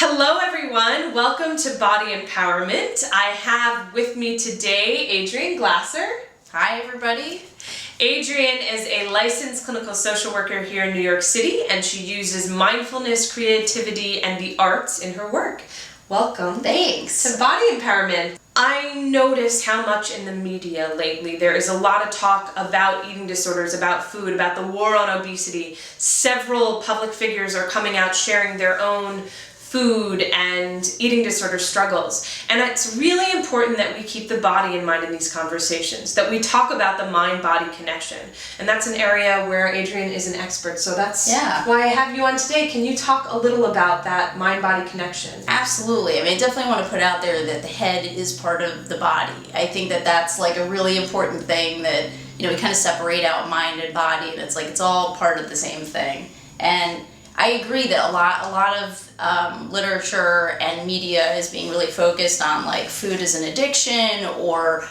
Hello everyone, welcome to Body Empowerment. I have with me today Adrienne Glaser. Hi everybody. Adrienne is a licensed clinical social worker here in New York City, and she uses mindfulness, creativity, and the arts in her work. Welcome. Thanks. To Body Empowerment. I notice how much in the media lately there is a lot of talk about eating disorders, about food, about the war on obesity. Several public figures are coming out sharing their own food and eating disorder struggles. And it's really important that we keep the body in mind in these conversations, that we talk about the mind-body connection. And that's an area where Adrienne is an expert, so that's why I have you on today. Can you talk a little about that mind-body connection? Absolutely. I mean, I definitely want to put out there that the head is part of the body. I think that that's like a really important thing that, we kind of separate out mind and body, and it's like it's all part of the same thing. And I agree that a lot of literature and media is being really focused on like food as an addiction, or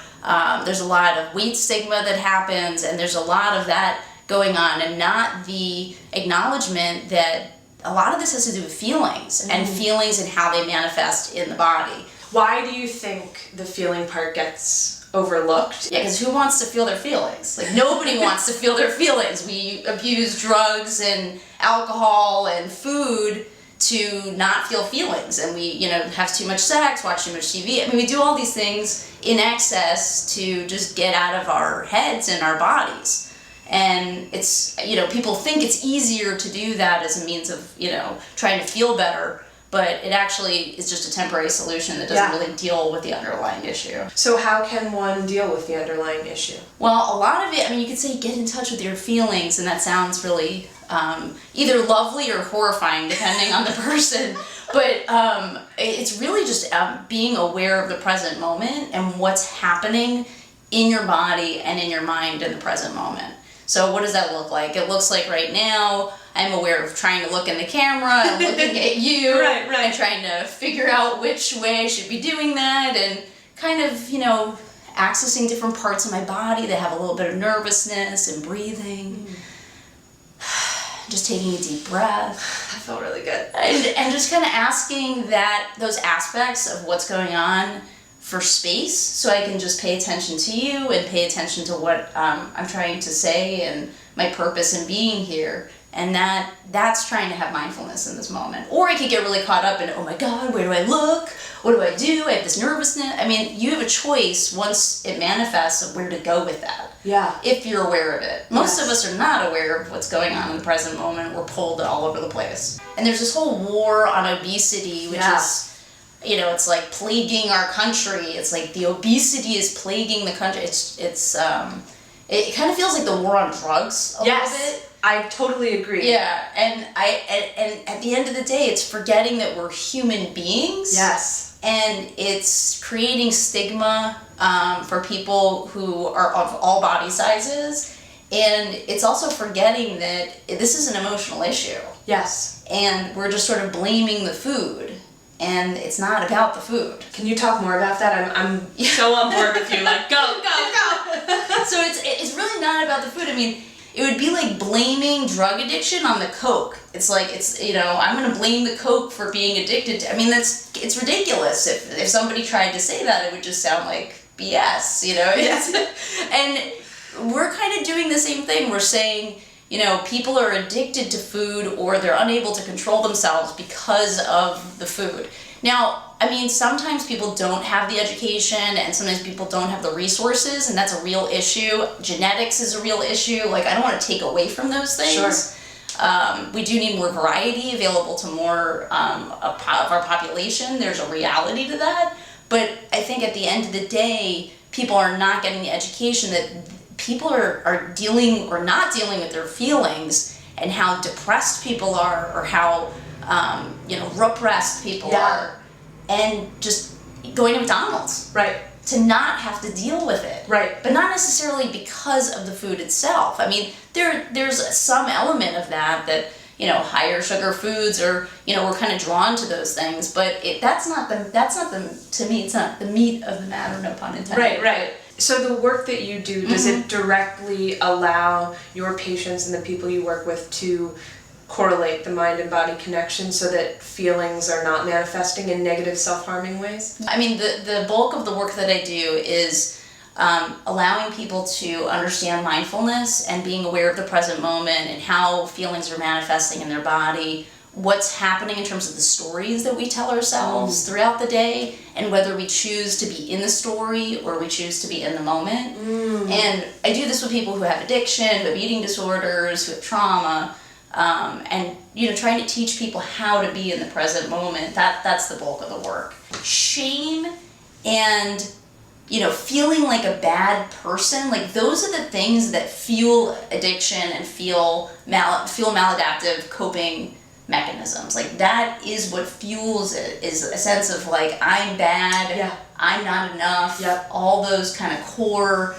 there's a lot of weight stigma that happens, and there's a lot of that going on, and not the acknowledgement that a lot of this has to do with feelings and feelings and how they manifest in the body. Why do you think the feeling part gets overlooked? Yeah, because who wants to feel their feelings? Like, nobody wants to feel their feelings. We abuse drugs and alcohol and food to not feel feelings, and we, have too much sex, watch too much TV. I mean, we do all these things in excess to just get out of our heads and our bodies. And it's, people think it's easier to do that as a means of, trying to feel better. But it actually is just a temporary solution that doesn't really deal with the underlying issue. So how can one deal with the underlying issue? Well, a lot of it, you could say get in touch with your feelings, and that sounds really either lovely or horrifying, depending on the person. But it's really just being aware of the present moment and what's happening in your body and in your mind in the present moment. So what does that look like? It looks like right now, I'm aware of trying to look in the camera and looking at you right. and trying to figure out which way I should be doing that, and kind of, accessing different parts of my body that have a little bit of nervousness and breathing. Just taking a deep breath. That felt really good. And just kind of asking those aspects of what's going on for space, so I can just pay attention to you and pay attention to what I'm trying to say and my purpose in being here. And that's trying to have mindfulness in this moment. Or I could get really caught up in, oh my God, where do I look? What do I do? I have this nervousness. You have a choice once it manifests of where to go with that. Yeah. If you're aware of it. Most of us are not aware of what's going on in the present moment. We're pulled all over the place. And there's this whole war on obesity, which is, it's like plaguing our country. It's like the obesity is plaguing the country. It kind of feels like the war on drugs a little bit. I totally agree. Yeah, and at the end of the day, it's forgetting that we're human beings. Yes. And it's creating stigma for people who are of all body sizes. And it's also forgetting that this is an emotional issue. Yes. And we're just sort of blaming the food. And it's not about the food. Can you talk more about that? I'm so on board with you. Like, go. So it's really not about the food. It would be like blaming drug addiction on the Coke. It's like, I'm going to blame the Coke for being addicted to. It's ridiculous. If somebody tried to say that, it would just sound like BS, Yes. And we're kind of doing the same thing. We're saying, people are addicted to food, or they're unable to control themselves because of the food. Now, sometimes people don't have the education, and sometimes people don't have the resources, and that's a real issue. Genetics is a real issue. Like, I don't want to take away from those things. Sure. We do need more variety available to more of our population. There's a reality to that. But I think at the end of the day, people are not getting the education that people are dealing or not dealing with their feelings, and how depressed people are, or how repressed people are, and just going to McDonald's. Right. To not have to deal with it. Right. But not necessarily because of the food itself. There's some element of that, higher sugar foods, or, we're kind of drawn to those things, but that's not to me, it's not the meat of the matter, no pun intended. Right. So the work that you do, does it directly allow your patients and the people you work with to correlate the mind and body connection so that feelings are not manifesting in negative self-harming ways? I mean, the bulk of the work that I do is allowing people to understand mindfulness and being aware of the present moment and how feelings are manifesting in their body, what's happening in terms of the stories that we tell ourselves throughout the day, and whether we choose to be in the story or we choose to be in the moment. And I do this with people who have addiction, who have eating disorders, who have trauma, and trying to teach people how to be in the present moment. That's the bulk of the work. Shame and feeling like a bad person, like those are the things that fuel addiction and fuel maladaptive coping mechanisms. Like that is what fuels it, is a sense of like, I'm bad, I'm not enough, all those kind of core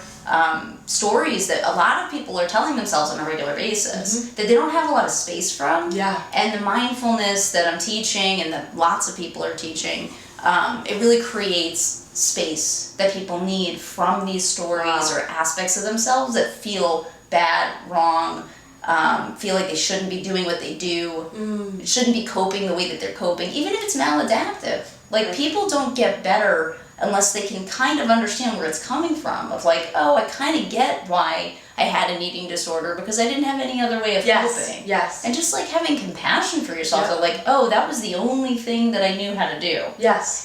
stories that a lot of people are telling themselves on a regular basis that they don't have a lot of space from. And the mindfulness that I'm teaching and that lots of people are teaching, it really creates space that people need from these stories or aspects of themselves that feel bad, wrong, feel like they shouldn't be doing what they do, shouldn't be coping the way that they're coping, even if it's maladaptive. Like people don't get better unless they can kind of understand where it's coming from, of like, oh, I kind of get why I had an eating disorder because I didn't have any other way of coping. And just like having compassion for yourself, of like, oh, that was the only thing that I knew how to do.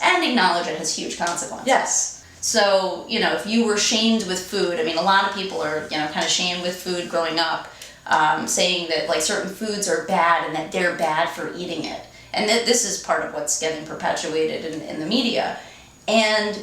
And acknowledge it has huge consequences. So, if you were shamed with food, I mean, a lot of people are, kind of shamed with food growing up, saying that like certain foods are bad and that they're bad for eating it. And that this is part of what's getting perpetuated in the media. And,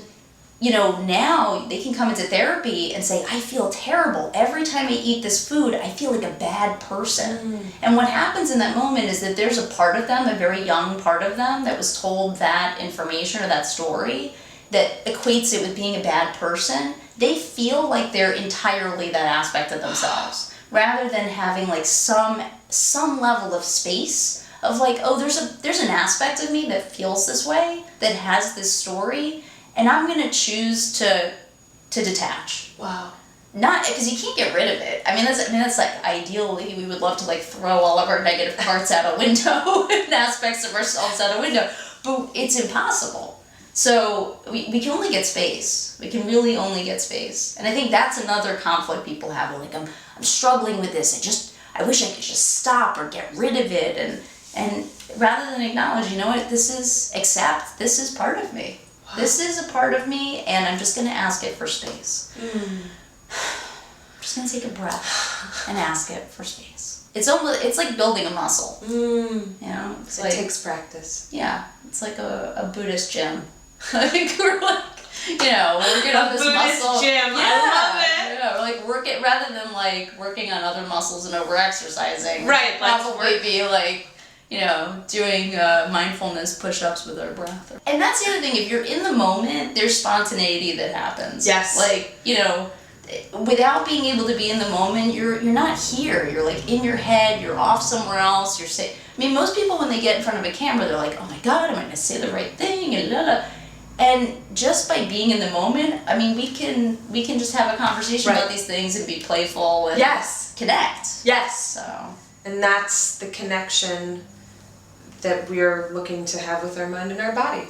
now they can come into therapy and say, I feel terrible. Every time I eat this food, I feel like a bad person. And what happens in that moment is that there's a part of them, a very young part of them, that was told that information or that story that equates it with being a bad person. They feel like they're entirely that aspect of themselves, rather than having like some level of space of like, oh, there's an aspect of me that feels this way, that has this story, and I'm gonna choose to detach. Not because you can't get rid of it. I mean, that's like ideally we would love to like throw all of our negative parts out a window and aspects of ourselves out a window, but it's impossible. So we can only get space. We can really only get space, and I think that's another conflict people have. Like I'm struggling with this. I wish I could just stop or get rid of it, and rather than acknowledge, this is part of me. This is a part of me, and I'm just going to ask it for space. I'm just going to take a breath and ask it for space. It's like building a muscle. It's like, it takes practice. It's like a Buddhist gym. I think we're like, working on this Buddhist muscle. Gym. I love it. We're like working rather than like working on other muscles and over exercising. Probably be like, doing mindfulness push-ups with our breath. And that's the other thing. If you're in the moment, there's spontaneity that happens. Like, without being able to be in the moment, you're not here. You're like in your head. You're off somewhere else. You're saying. I mean, most people when they get in front of a camera, they're like, oh my God, am I going to say the right thing? And blah, blah. And just by being in the moment, I mean, we can just have a conversation about these things and be playful and connect. So. And that's the connection that we're looking to have with our mind and our body.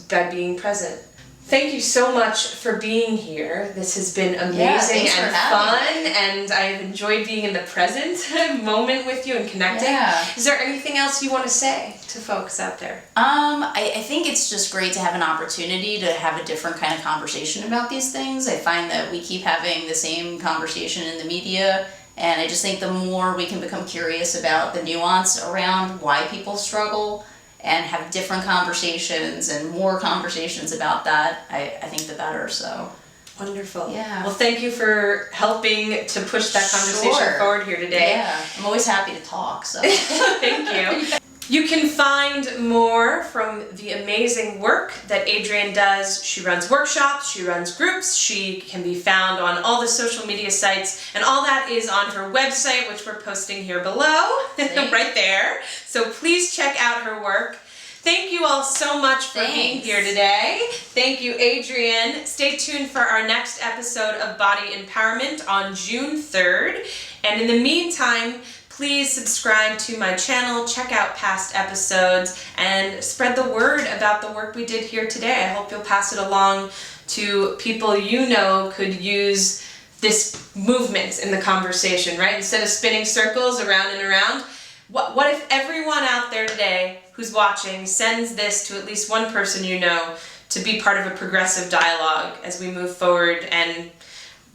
By being present. Thank you so much for being here. This has been amazing and fun, and I've enjoyed being in the present moment with you and connecting. Is there anything else you want to say to folks out there? I think it's just great to have an opportunity to have a different kind of conversation about these things. I find that we keep having the same conversation in the media, and I just think the more we can become curious about the nuance around why people struggle and have different conversations and more conversations about that, I think the better. So wonderful. Well, thank you for helping to push that conversation forward here today. I'm always happy to talk, so thank you. You can find more from the amazing work that Adrienne does. She runs workshops, she runs groups, she can be found on all the social media sites, and all that is on her website, which we're posting here below, right there. So please check out her work. Thank you all so much for being here today. Thank you, Adrienne. Stay tuned for our next episode of Body Empowerment on June 3rd. And in the meantime, Please subscribe to my channel, check out past episodes, and spread the word about the work we did here today. I hope you'll pass it along to people you know could use this movement in the conversation, right? Instead of spinning circles around and around, what if everyone out there today who's watching sends this to at least one person you know to be part of a progressive dialogue as we move forward and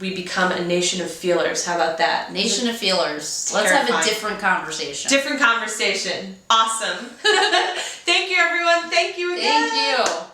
we become a nation of feelers. How about that? Nation of feelers. Let's have a different conversation. Different conversation. Awesome. Thank you, everyone. Thank you again. Thank you.